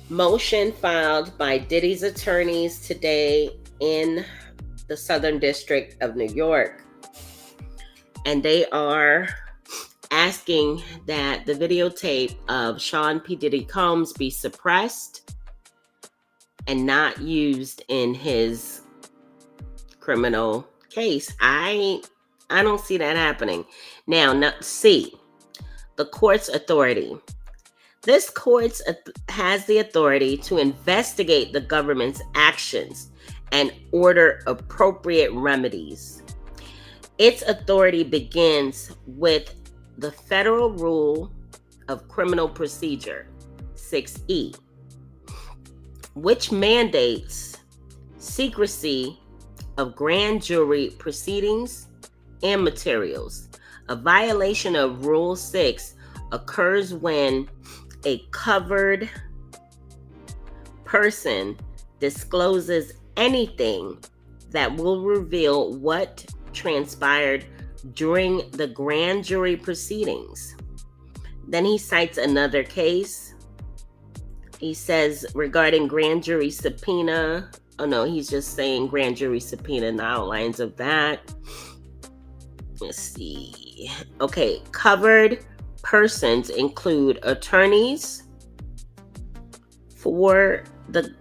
motion filed by Diddy's attorneys today in the Southern District of New York. And they are asking that the videotape of Sean P. Diddy Combs be suppressed and not used in his criminal case. I don't see that happening. Now, see, the court's authority. This court has the authority to investigate the government's actions and order appropriate remedies. Its authority begins with the Federal Rule of Criminal Procedure, 6E, which mandates secrecy of grand jury proceedings and materials. A violation of Rule 6 occurs when a covered person discloses anything that will reveal what transpired during the grand jury proceedings. Then he cites another case. He says regarding grand jury subpoena. Oh no, he's just saying grand jury subpoena and the outlines of that. Let's see. Okay, covered persons include attorneys for the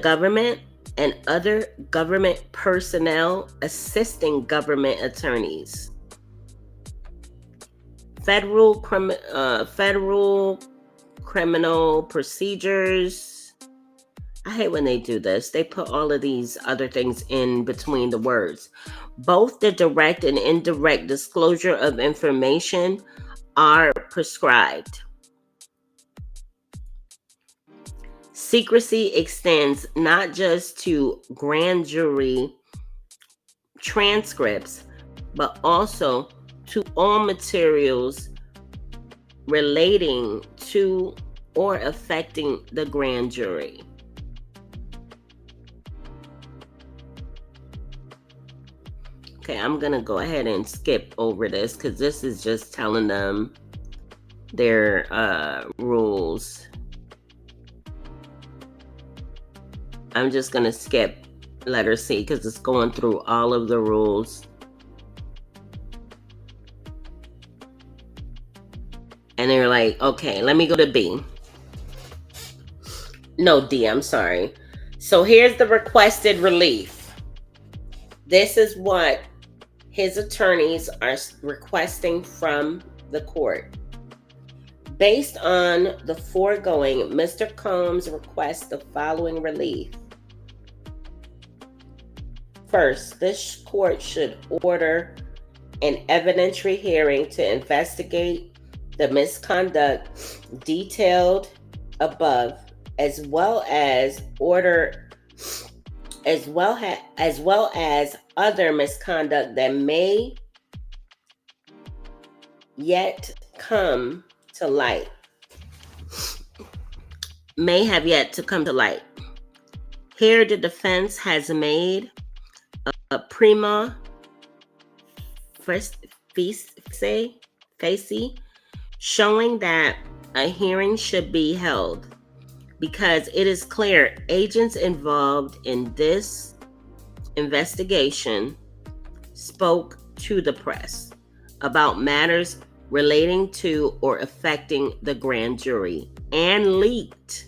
government and other government personnel assisting government attorneys. Federal criminal procedures. I hate when they do this. They put all of these other things in between the words. Both the direct and indirect disclosure of information are prescribed. Secrecy extends not just to grand jury transcripts, but also to all materials relating to or affecting the grand jury. Okay, I'm going to go ahead and skip over this because this is just telling them their rules. I'm just going to skip letter C because it's going through all of the rules. And they're like, okay, let me go to B. No, D, I'm sorry. So here's the requested relief. This is what his attorneys are requesting from the court. Based on the foregoing, Mr. Combs requests the following relief. First, this court should order an evidentiary hearing to investigate the misconduct detailed above as well as order as well as other misconduct that yet come to light may have yet to come to light. Here the defense has made a prima facie showing that a hearing should be held because it is clear agents involved in this investigation spoke to the press about matters relating to or affecting the grand jury and leaked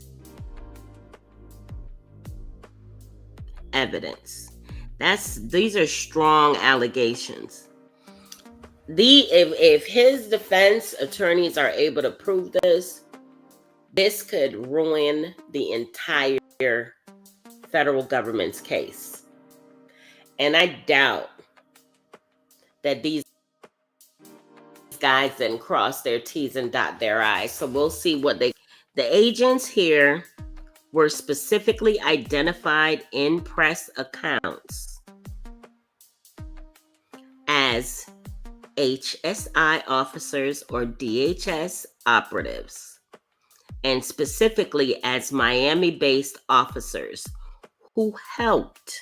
evidence. These are strong allegations. If his defense attorneys are able to prove this could ruin the entire federal government's case. And I doubt that these guys didn't cross their T's and dot their I's. So we'll see the agents here were specifically identified in press accounts as HSI officers or DHS operatives, and specifically as Miami-based officers who helped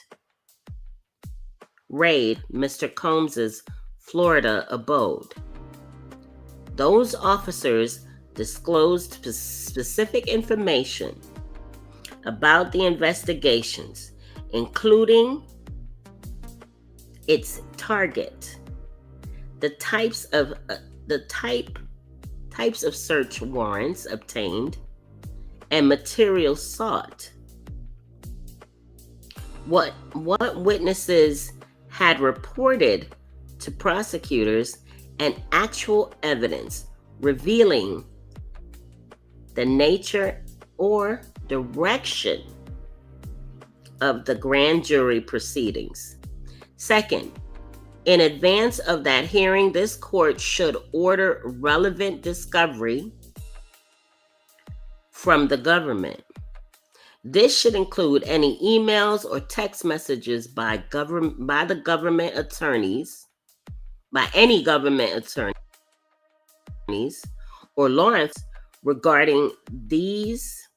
raid Mr. Combs's Florida abode. Those officers disclosed specific information about the investigations, including its target, the types of search warrants obtained, and materials sought. What witnesses had reported to prosecutors, and actual evidence revealing the nature or direction of the grand jury proceedings. Second, in advance of that hearing, this court should order relevant discovery from the government. This should include any emails or text messages by any government attorneys or law enforcement regarding these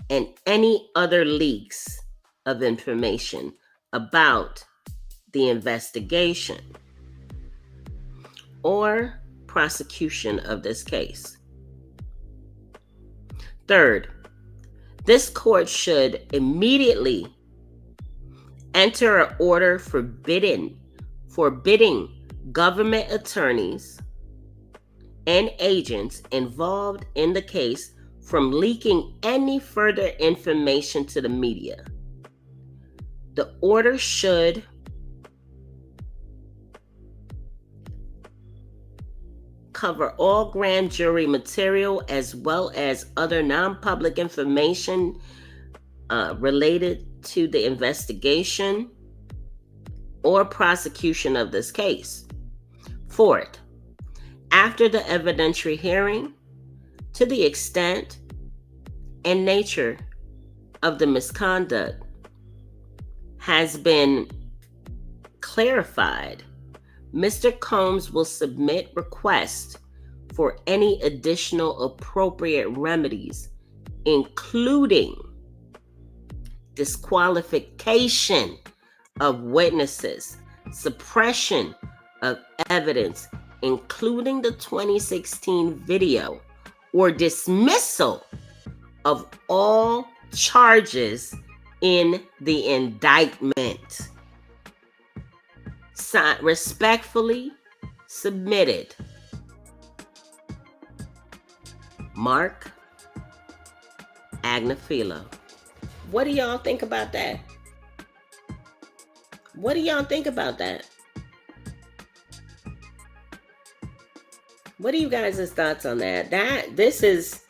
and any other leaks of information about the investigation or prosecution of this case. Third, this court should immediately enter an order forbidding government attorneys and agents involved in the case from leaking any further information to the media. The order should cover all grand jury material as well as other non-public information related to the investigation or prosecution of this case. Fourth, after the evidentiary hearing, to the extent and nature of the misconduct has been clarified, Mr. Combs will submit requests for any additional appropriate remedies, including disqualification of witnesses, suppression of evidence, including the 2016 video, or dismissal of all charges in the indictment. Respectfully submitted, Mark Agnifilo. What do y'all think about that? What do y'all think about that? What are you guys' thoughts on that? This is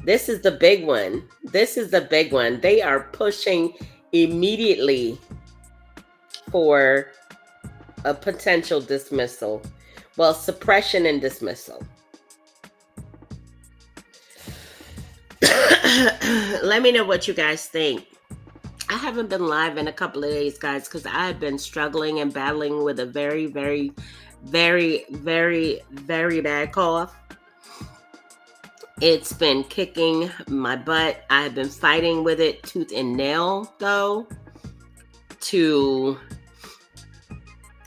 the big one. This is the big one. They are pushing immediately for a potential dismissal. Well, suppression and dismissal. Let me know what you guys think. I haven't been live in a couple of days, guys, because I've been struggling and battling with a very, very, very, very, very bad cough. It's been kicking my butt. I've been fighting with it tooth and nail, though, to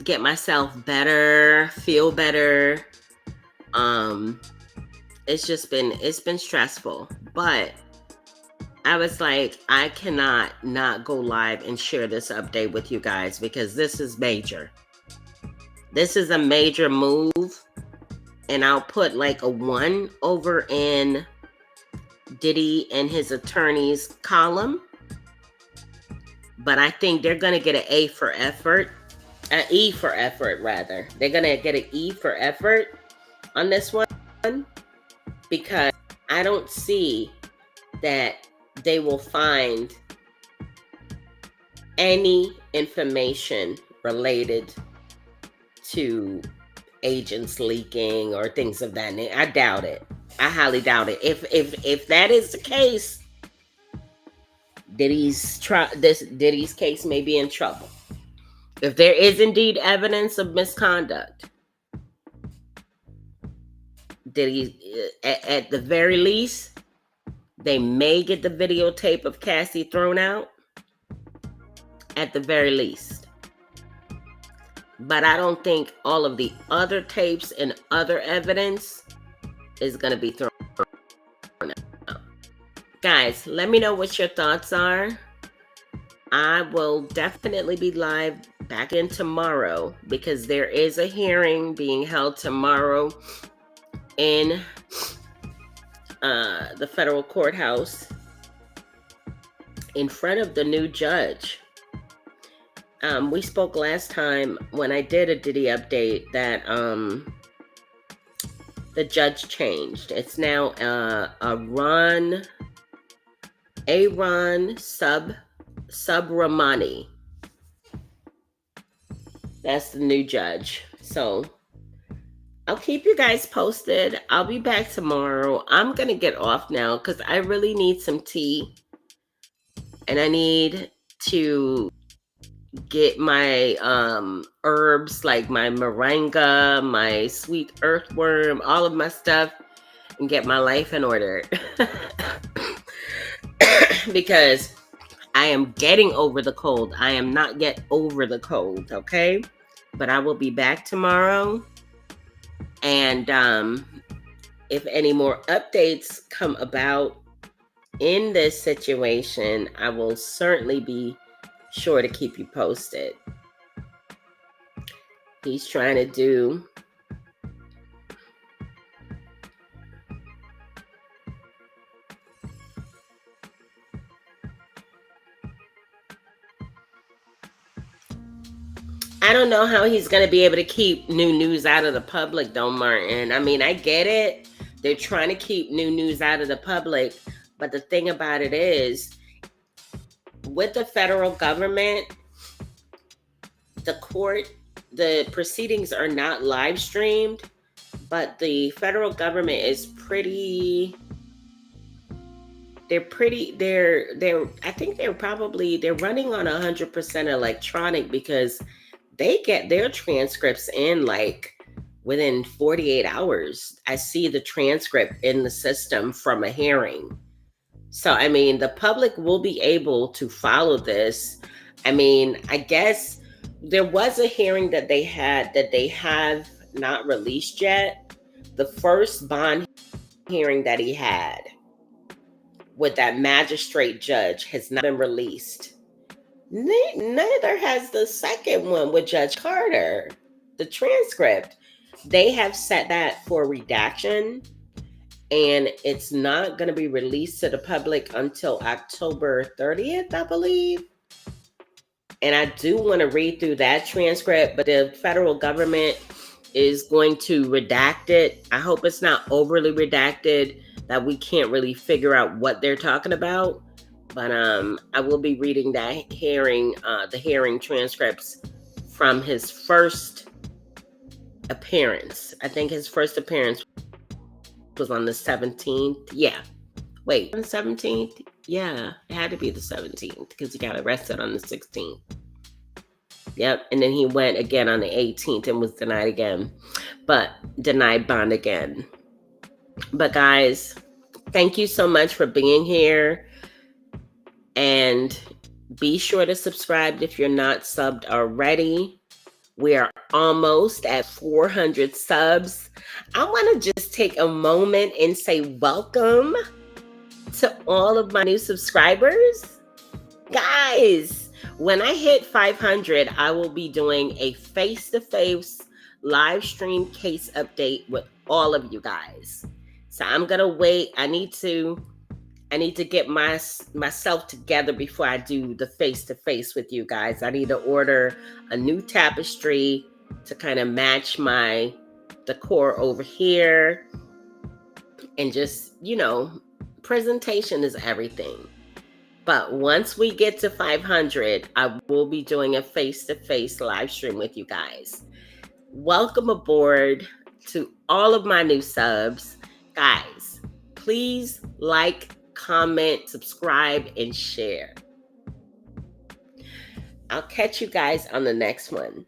get myself better, feel better. It's been stressful, but I was like, I cannot not go live and share this update with you guys because this is major. This is a major move, and I'll put like a 1 over in Diddy and his attorney's column. But I think they're gonna get an A for effort, an E for effort rather. They're gonna get an E for effort on this one because I don't see that they will find any information related to agents leaking or things of that nature. I doubt it. I highly doubt it. If that is the case, Diddy's case may be in trouble. If there is indeed evidence of misconduct, Diddy, at the very least, they may get the videotape of Cassie thrown out. At the very least. But I don't think all of the other tapes and other evidence is going to be thrown out. Guys, let me know what your thoughts are. I will definitely be live back in tomorrow because there is a hearing being held tomorrow in the federal courthouse in front of the new judge. We spoke last time when I did a Diddy update that the judge changed. It's now Aaron Subramani. That's the new judge. So I'll keep you guys posted. I'll be back tomorrow. I'm going to get off now because I really need some tea. And I need to get my herbs like my moringa, my sweet earthworm, all of my stuff, and get my life in order. Because I am getting over the cold. I am not yet over the cold, okay? But I will be back tomorrow. And if any more updates come about in this situation, I will certainly be sure to keep you posted. He's trying to do I don't know how he's going to be able to keep new news out of the public, though, Martin. I mean, I get it. They're trying to keep new news out of the public. But the thing about it is, with the federal government, the proceedings are not live streamed, but the federal government is I think they're running on 100% electronic because they get their transcripts in like within 48 hours. I see the transcript in the system from a hearing. So, I mean, the public will be able to follow this. I mean, I guess there was a hearing that they have not released yet. The first bond hearing that he had with that magistrate judge has not been released. Neither has the second one with Judge Carter, the transcript. They have set that for redaction, and it's not going to be released to the public until October 30th, I believe. And I do want to read through that transcript, but the federal government is going to redact it. I hope it's not overly redacted that we can't really figure out what they're talking about. But I will be reading that hearing, the hearing transcripts from his first appearance. I think his first appearance was on the 17th. Yeah, Wait, on the 17th? Yeah, it had to be the 17th because he got arrested on the 16th. Yep. And then he went again on the 18th and was denied again, but denied bond again. But guys, thank you so much for being here. And be sure to subscribe if you're not subbed already. We are almost at 400 subs. I want to just take a moment and say welcome to all of my new subscribers. Guys, when I hit 500, I will be doing a face-to-face live stream case update with all of you guys. So I'm going to wait. I need to get myself together before I do the face-to-face with you guys. I need to order a new tapestry to kind of match my decor over here. And just, presentation is everything. But once we get to 500, I will be doing a face-to-face live stream with you guys. Welcome aboard to all of my new subs. Guys, please like, comment, subscribe, and share. I'll catch you guys on the next one.